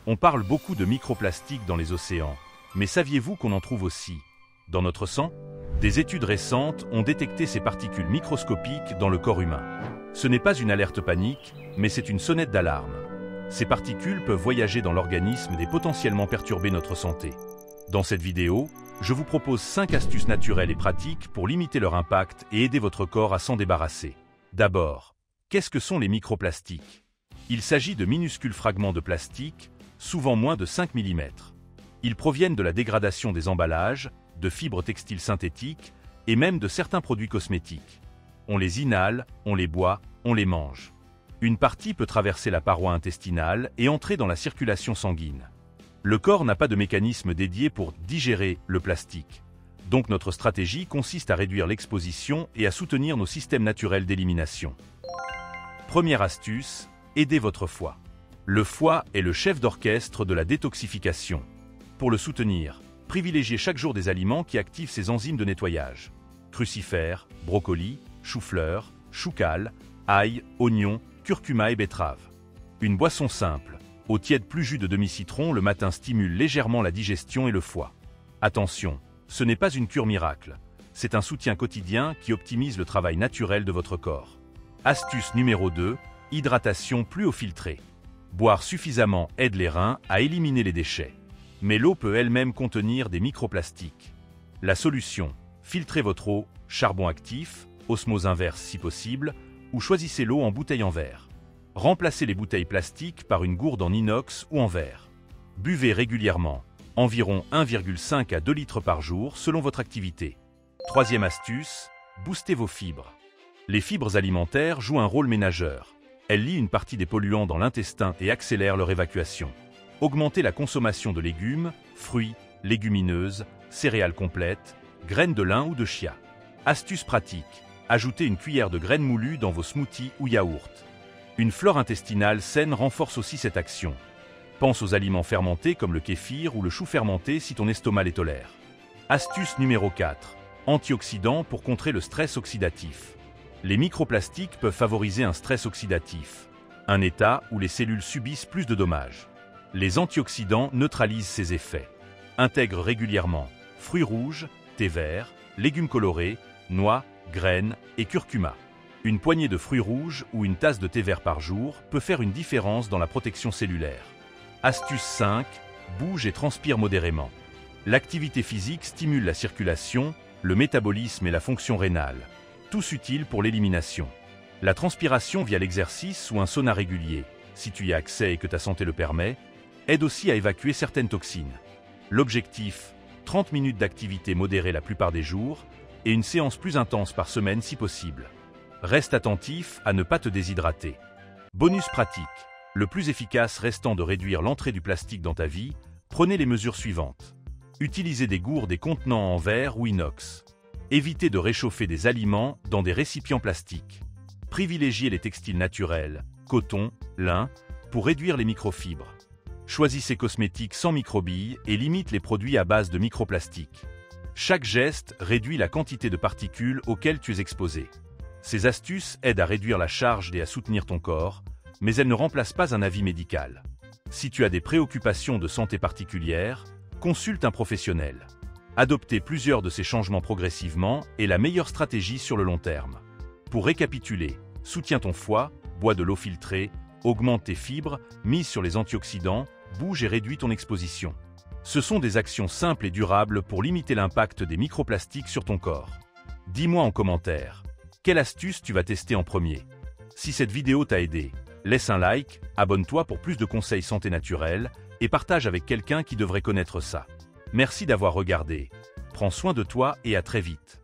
On parle beaucoup de microplastiques dans les océans, mais saviez-vous qu'on en trouve aussi dans notre sang? Des études récentes ont détecté ces particules microscopiques dans le corps humain. Ce n'est pas une alerte panique, mais c'est une sonnette d'alarme. Ces particules peuvent voyager dans l'organisme et potentiellement perturber notre santé. Dans cette vidéo, je vous propose 5 astuces naturelles et pratiques pour limiter leur impact et aider votre corps à s'en débarrasser. D'abord, qu'est-ce que sont les microplastiques? Il s'agit de minuscules fragments de plastique, souvent moins de 5 mm. Ils proviennent de la dégradation des emballages, de fibres textiles synthétiques et même de certains produits cosmétiques. On les inhale, on les boit, on les mange. Une partie peut traverser la paroi intestinale et entrer dans la circulation sanguine. Le corps n'a pas de mécanisme dédié pour digérer le plastique. Donc notre stratégie consiste à réduire l'exposition et à soutenir nos systèmes naturels d'élimination. Première astuce, aidez votre foie. Le foie est le chef d'orchestre de la détoxification. Pour le soutenir, privilégiez chaque jour des aliments qui activent ses enzymes de nettoyage. Crucifères, brocolis, chou-fleur, choucale, ail, oignon, curcuma et betterave. Une boisson simple, eau tiède plus jus de demi-citron le matin stimule légèrement la digestion et le foie. Attention, ce n'est pas une cure miracle, c'est un soutien quotidien qui optimise le travail naturel de votre corps. Astuce numéro 2, hydratation plus eau filtrée. Boire suffisamment aide les reins à éliminer les déchets. Mais l'eau peut elle-même contenir des microplastiques. La solution, filtrez votre eau, charbon actif, osmose inverse si possible, ou choisissez l'eau en bouteille en verre. Remplacez les bouteilles plastiques par une gourde en inox ou en verre. Buvez régulièrement, environ 1,5 à 2 litres par jour selon votre activité. Troisième astuce, boostez vos fibres. Les fibres alimentaires jouent un rôle ménageur. Elles lient une partie des polluants dans l'intestin et accélèrent leur évacuation. Augmentez la consommation de légumes, fruits, légumineuses, céréales complètes, graines de lin ou de chia. Astuce pratique, ajoutez une cuillère de graines moulues dans vos smoothies ou yaourts. Une flore intestinale saine renforce aussi cette action. Pense aux aliments fermentés comme le kéfir ou le chou fermenté si ton estomac les tolère. Astuce numéro 4, antioxydants pour contrer le stress oxydatif. Les microplastiques peuvent favoriser un stress oxydatif, un état où les cellules subissent plus de dommages. Les antioxydants neutralisent ces effets. Intègre régulièrement fruits rouges, thé vert, légumes colorés, noix, graines et curcuma. Une poignée de fruits rouges ou une tasse de thé vert par jour peut faire une différence dans la protection cellulaire. Astuce 5, bouge et transpire modérément. L'activité physique stimule la circulation, le métabolisme et la fonction rénale. Tous utiles pour l'élimination. La transpiration via l'exercice ou un sauna régulier, si tu y as accès et que ta santé le permet, aide aussi à évacuer certaines toxines. L'objectif, 30 minutes d'activité modérée la plupart des jours et une séance plus intense par semaine si possible. Reste attentif à ne pas te déshydrater. Bonus pratique, le plus efficace restant de réduire l'entrée du plastique dans ta vie, prenez les mesures suivantes. Utilisez des gourdes et contenants en verre ou inox. Évitez de réchauffer des aliments dans des récipients plastiques. Privilégiez les textiles naturels, coton, lin, pour réduire les microfibres. Choisissez cosmétiques sans microbilles et limite les produits à base de microplastiques. Chaque geste réduit la quantité de particules auxquelles tu es exposé. Ces astuces aident à réduire la charge et à soutenir ton corps, mais elles ne remplacent pas un avis médical. Si tu as des préoccupations de santé particulières, consulte un professionnel. Adopter plusieurs de ces changements progressivement est la meilleure stratégie sur le long terme. Pour récapituler, soutiens ton foie, bois de l'eau filtrée, augmente tes fibres, mise sur les antioxydants, bouge et réduis ton exposition. Ce sont des actions simples et durables pour limiter l'impact des microplastiques sur ton corps. Dis-moi en commentaire, quelle astuce tu vas tester en premier? Si cette vidéo t'a aidé, laisse un like, abonne-toi pour plus de conseils santé naturelle et partage avec quelqu'un qui devrait connaître ça. Merci d'avoir regardé. Prends soin de toi et à très vite.